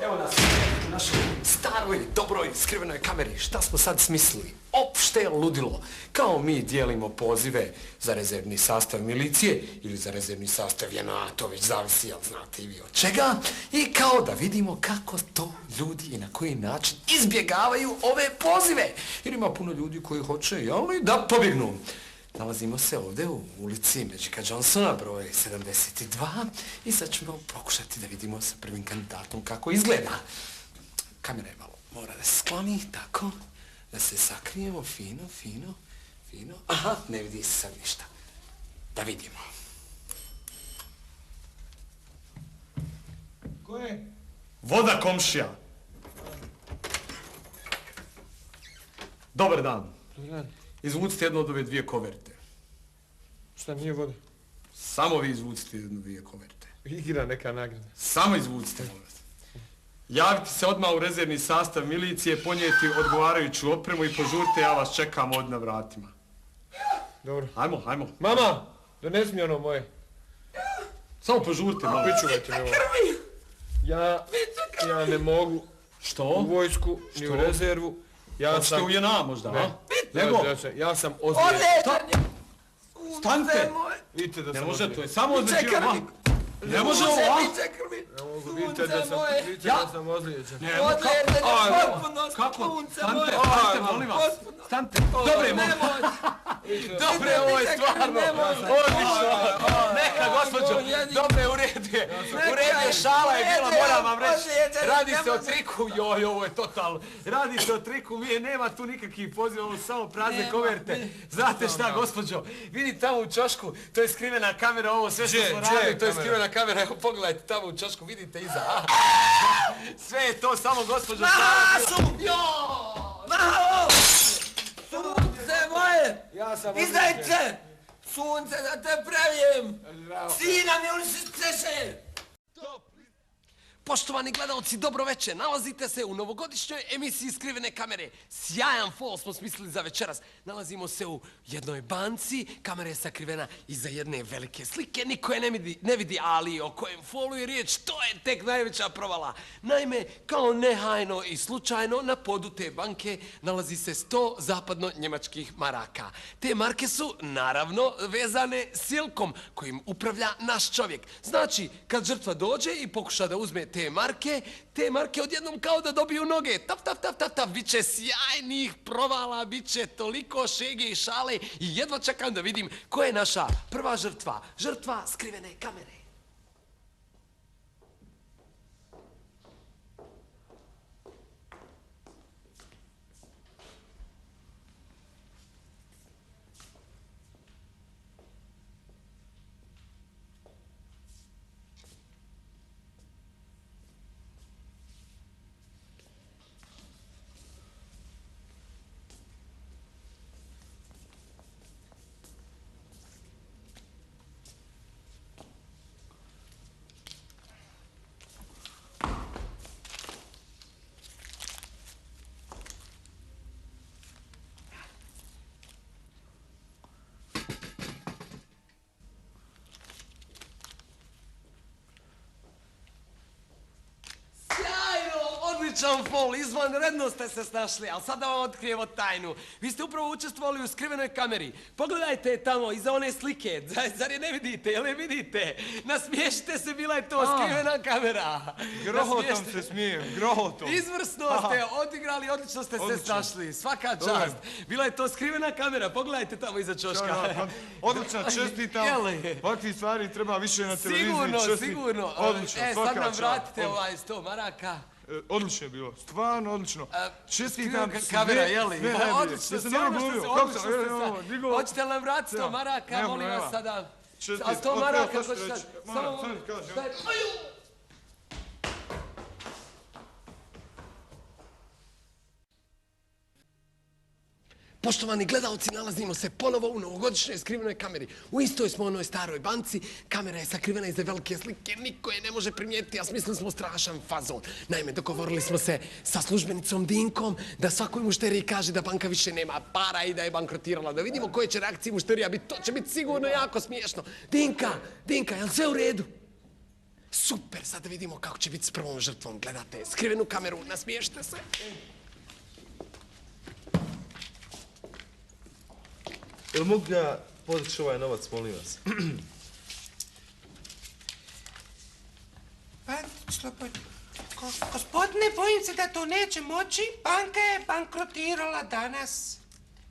Evo nas u našoj staroj, dobroj, skrivenoj kameri. Šta smo sad smislili? Opšte ludilo. Kao mi dijelimo pozive za rezervni sastav milicije ili za rezervni sastav JNA, to već zavisi, jel znate i vi od čega. I kao da vidimo kako to ljudi i na koji način izbjegavaju ove pozive. Jer ima puno ljudi koji hoće, jel, da pobjegnu. Nalazimo se ovdje u ulici Magica Johnsona, broj 72, i sad ćemo pokušati da vidimo sa prvim kandidatom kako izgleda. Kamera je malo mora da se skloni, tako, da se sakrijemo, fino, fino, fino. Aha, ne vidi se sad ništa. Da vidimo. Ko je? Voda, komšija. Dobar dan. Dobar dan. Izvucite jednu od ove dvije koverte. Šta, nije voda? Samo vi izvucite jednu od dvije koverte. Igra neka nagrada. Samo izvucite, molim vas. Javite se odmah u rezervni sastav milicije, ponijeti odgovarajuću opremu i požurite, ja vas čekam ovdje na vratima. Dobro. Ajmo, ajmo. Mama, donesi mi ono moje. Samo požurite, malo. Pričuvajte mi ovo. Ja ne mogu Što? u vojsku, ni u rezervu. Hoćete u JNA možda, ne. a? Nego? Ja sam ozlijeđen. Stanite! Vidite da Ne sam može, to ozlijeđen. je samo ozlijeđivano. Ne može ovo, a? Ne mogu, vidite da sam ozlijeđen. Ne, kako? Stante, molim vas. Stante. Dobre, molim. Dobre, ovo je stvarno. Odlično. Neka, gospođo. Dobre, u redu je. U redu je, šala je bila, moram vam reći. Radi se o triku. Joj, ovo je totalno. Radi se o triku. Nema tu nikakvih poziva, ovo samo prazne koverte. Znate šta, gospođo? Vidi tamo u čošku, to je skrivena kamera, ovo sve što smo radili, to je skrivena kamera. Evo, pogledajte tamo u čošku, vidite iza. Sve je to samo, gospođo. Masu! Maho! Sunce moje! Izdajte! Sunce da te pravijem! Sina mi uništiše! Poštovani gledalci, dobro večer. Nalazite se u novogodišnjoj emisiji Skrivene kamere. Sjajan fol smo smislili za večeras. Nalazimo se u jednoj banci, kamera je sakrivena iza jedne velike slike. Niko je ne vidi, ali o kojem folu je riječ, to je tek najveća provala. Naime, kao nehajno i slučajno na podu te banke nalazi se 100 zapadno-njemačkih maraka. Te marke su, naravno, vezane silkom kojim upravlja naš čovjek. Znači, kad žrtva dođe i pokuša da uzme te marke odjednom kao da dobiju noge. Taf, taf, taf, taf, taf. Biće sjajnih provala, biće toliko šege i šale i jedva čekam da vidim ko je naša prva žrtva. Žrtva skrivene kamere. Odličan fol, izvanredno ste se snašli, ali sad da vam otkrijemo tajnu. Vi ste upravo učestvovali u skrivenoj kameri. Pogledajte tamo, iza one slike. Zar je ne vidite, jel je vidite? Nasmiješite se, bila je to skrivena kamera. Grohotom se smijem, grohotom. Izvrsno ste odigrali, odlično ste se snašli. Svaka čast. Bila je to skrivena kamera, pogledajte tamo iza čoška. Odlično, čestitam. Ovakvih stvari treba više na televiziji. Sigurno. Sad nam vratite ovaj 100 maraka. Odlično je bilo, stvarno odlično. Čestitam sve. Kamera, jeli? Odlično, stvarno što se odlično. Hoćete li nam vratiti 100 maraka, molim vas sada. A 100 maraka, ko će sad? Samo... Poštovani gledalci, nalazimo se ponovo u novogodišnjoj skrivenoj kameri. U istoj smo onoj staroj banci, kamera je sakrivena iza velike slike, niko je ne može primijetiti, a smislili smo strašan fazon. Naime, dogovorili smo se sa službenicom Dinkom da svakoj mušteriji kaže da banka više nema para i da je bankrotirala. Da vidimo koje će reakcije mušterija biti, to će biti sigurno jako smiješno. Dinka, jel sve u redu? Super, sad da vidimo kako će biti s prvom žrtvom. Gledate skrivenu kameru, nasmiješite se. Jel mogu ja podići ovaj novac, molim vas? Gospodine, bojim se da to neće moći. Banka je bankrotirala danas.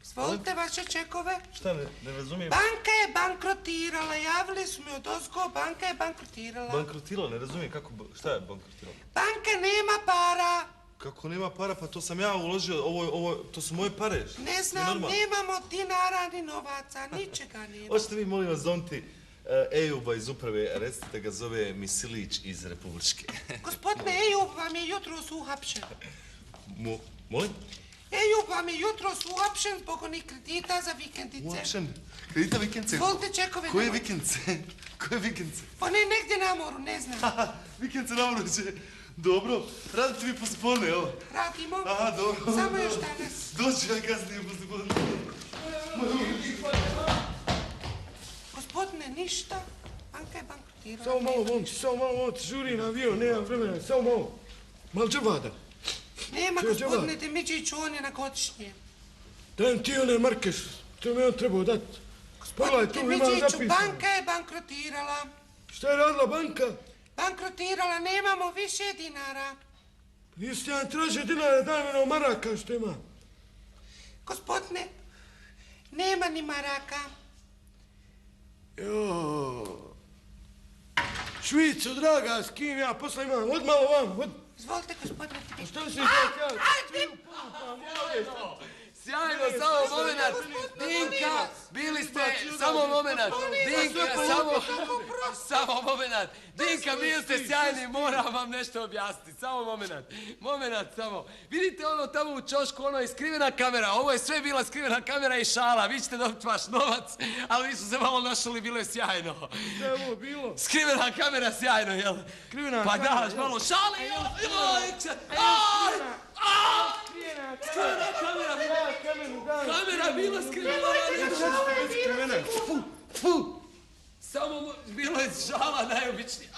Izvolite vaše čekove. Šta, ne razumijem? Banka je bankrotirala, javili su mi odozgo, banka je bankrotirala. Bankrotirala, ne razumijem kako, šta je bankrotirala? Banka nema para. Kako nema para, pa to sam ja uložio, to su moje pare. Ne znam, nemamo dinara ni novaca, ničega nema. Hoćete vi, molim vas, zovniti Ejuba iz uprave, recite ga zove Misilić iz Republičke. Gospodine, Ejub vam je jutros uhapšen. Molim? Ejub vam je jutros uhapšen zbog onih kredita za vikendice. Uhapšen? Kredita vikendce? Izvolite čekove. Koje vikendce? Koje vikendce? Pa ne, negdje na moru, ne znam. Vikendce na moru će. Dobro, radite vi poslijepodne, evo. Radimo. Aha, dobro. Samo još danas. Doći ja kasnije poslijepodne. Gospodine, ništa. Banka je bankrotirala. Samo malo, momci, samo malo, momci, žuri na avion, nemam vremena, samo malo. Malo džabada. Nema, gospodine Demiđiću, on je na godišnje. Dajem ti one marke, što mi on trebao dati. Gospodine Demiđiću, banka je bankrotirala. Šta je radila banka? Bankrotirala, nemamo više dinara. Nisi ja tražio dinara, daj mi ono maraka što ima. Gospodine, nema ni maraka. Joooo. Švico, draga, s kim ja posla imam, od malo vam, Izvolite, gospodine Demiđiću. Šta mi se izgleda? Sjajno, samo moment. Dinka, bili ste, samo moment. Dinka, samo moment. Dinka, bili ste sjajni, moram vam nešto objasniti. Samo moment. Moment, samo. Vidite ono tamo u čošku, ono je skrivena kamera. Ovo je sve bila skrivena kamera i šala. Vi ćete dobiti vaš novac, ali vi su se malo našli, bilo je sjajno. Šta je ovo bilo? Skrivena kamera, sjajno, jel? Skrivena pa kamera, daš malo šale, skrivena kamera, kamera bila skrivena. Fu. Samo bilo je šala najobičnija.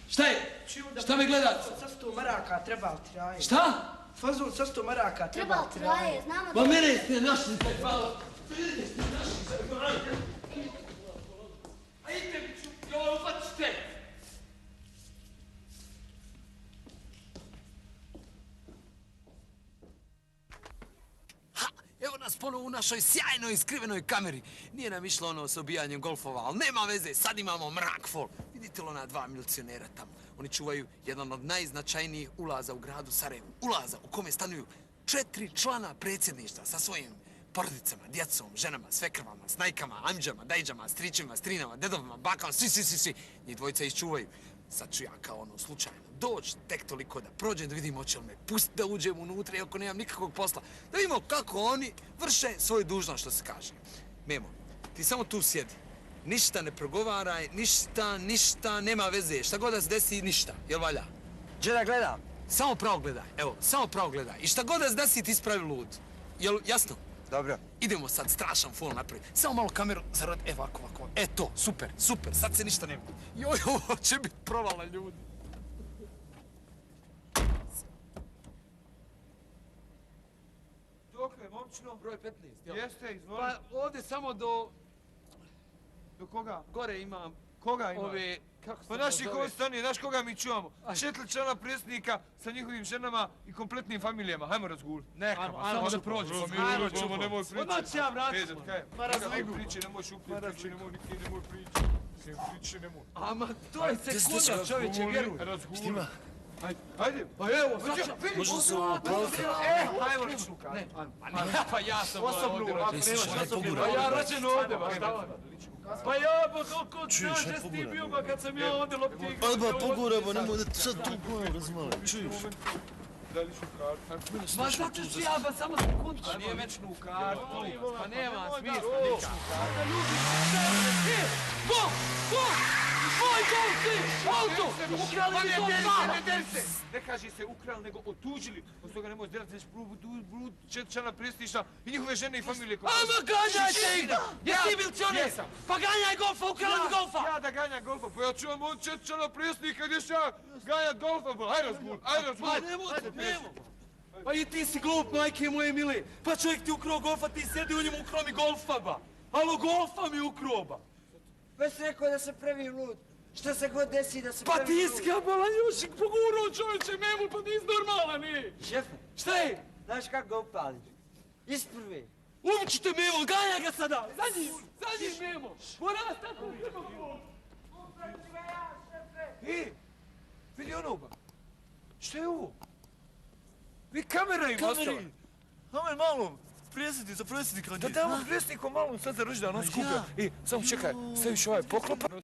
Šta je? Šta me gledate? Sa 100 maraka treba li ti raje? Šta? Fazon sa 100 maraka treba li ti raje? Pa mene ste našli taj hvala. Ajde, joj, upacite. Evo nas ponovo u našoj sjajnoj skrivenoj kameri. Nije nam išlo ono s obijanjem golfova, ali nema veze, sad imamo mrak fol. Vidite li ona dva milicionera tamo? Oni čuvaju jedan od najznačajnijih ulaza u gradu Sarajevu. Ulaza u kome stanuju 4 člana predsjedništva sa svojim porodicama, djecom, ženama, svekrvama, snajkama, amđama, dajđama, stričima, strinama, dedovima, bakama, svi. Njih dvojica ih čuvaju. Sad ću ja kao ono slučajno doći tek toliko da prođem da vidim hoće li me pustiti da uđem unutra iako nemam nikakvog posla. Da vidimo kako oni vrše svoju dužnost, što se kaže. Memo, ti samo tu sjedi. Ništa ne progovaraj, ništa, nema veze. Šta god da se desi, ništa. Jel valja? Gdje da gledam? Samo pravo gledaj, evo, samo pravo gledaj. I šta god da se desi, ti spravi lud. Jel jasno? Dobro. Idemo sad strašan fol napraviti. Samo malo kameru zarad, ovako. E to, super, sad se ništa ne vidi. Joj, ovo će biti provala, ljudi. Dokle, momčino? Broj 15, jel? Jeste, izvoli. Pa ovdje samo do... Do koga? Gore imam... Koga ima? Ove... Kako se Pa naši konstani, znaš koga mi čuvamo? 4 člana predsjednika sa njihovim ženama i kompletnim familijama. Hajmo razguli. Neka, samo da prođe. Nemoj pričati. Odmah ću ja vratim. Ma razligu. Nemoj šupiti, nemoj priči, nemoj. Ama to je sekunda, čovječe, vjeruj. Razguli. Ajde. Pa evo, Možda se ovo provka. Hajmo ličnu kartu. Pa ja sam osobnu, Pa ja rođen ovdje, ba šta vam? Pa ja, ba kako Čuješ, znaš da si ti bio, ba kad sam ja ovdje lopti. Alba, poguramo, nemoj da sad tu glavu razmali, čuješ? Da ličnu kartu. Ma zato ću ja, ba samo sekundu. Pa nije ličnu kartu. Pa nema smisla nikak. Ko? moj golf, auto! Ukrali mi golfa! Ne deri se! Ne kaže se ukrali, nego otuđili. Od toga ne možeš delati, znači blud četčana predsjedništva i njihove žene i familije. Ama ganjajte ih! Jesi ti milicioner? Jesam. Pa ganjaj golfa, ukrali mi golfa! Ja da ganjam golfa, pa ja čuvam od četčana predsjednika gdje ću ja ganjat golfa, ba. Hajde razbul, hajde razbul. Pa i ti si glup, majke moje mile. Pa čovjek ti ukrao golfa, ti sedi u njemu ukrao mi golfa, ba. Alo, golfa mi ukrao, ba. Već rekao da se pravim lud. Šta se god desi da se Pa pravim ti lud. skabala Jošik pogurao čovječe memu, pa nisi normalan, nije. Šefe, Šta je? znaš kako ga upališ? Isprvi. Umićite Memo, ganja ga sada! Za njim Memo! Mora nas tako ukrvo! Vidi ono, ba. Šta je ovo? Vi kamera im ostala. Hame malo, predsjednika Da damo predsjedniku malo sad za rođendan, on skuplja. I, samo čekaj, staviš ovaj poklop.